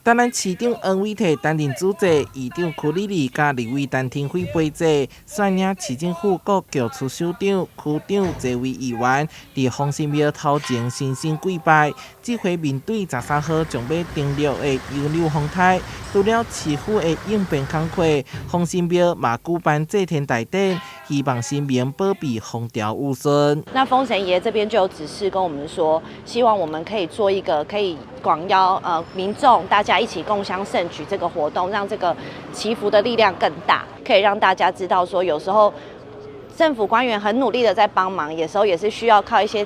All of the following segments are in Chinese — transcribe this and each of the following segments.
台南市长王伟棣担任主席，议长区里里甲立委陈廷辉陪坐，率领市政府各局处首长、区长座位议员，伫丰新庙头前深深跪拜。这回面对13号将要登陆的洋流风台，除了市府的应变工作，丰新庙嘛举办祭天大典，希望神明保庇风调雨顺。那风神爷这边就有指示跟我们说，希望我们可以做一个可以广邀民众大家一起共襄盛举这个活动，让这个祈福的力量更大，可以让大家知道说，有时候政府官员很努力的在帮忙，有时候也是需要靠一些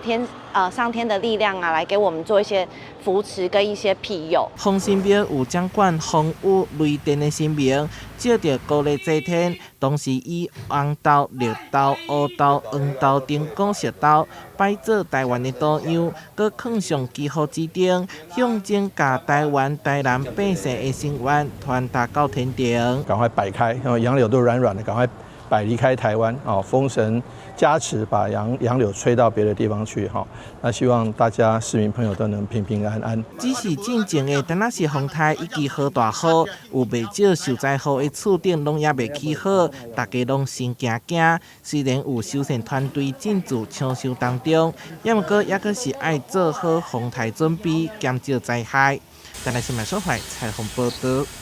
上天的力量啊，来给我们做一些扶持跟一些庇佑。丰新庙有掌管风雨雷电的神明，借着高丽祭天，同时以红豆、绿豆、乌豆、黄豆等果实豆摆做台湾的图样，搁放上祈福指灯，象征甲台南百姓的心愿传达到天庭。赶快摆开，杨柳都软软的，赶快摆离开台湾哦！风神加持，把杨柳吹到别的地方去哈。那希望大家市民朋友都能平平安安。只是进前的台南市风台已经好大雨，有不少受灾户的厝顶拢也未起好，大家拢心惊惊。虽然有修缮团队进驻抢修当中，也毋过也阁是爱做好风台准备，减少灾害。台南新闻所在采访报道。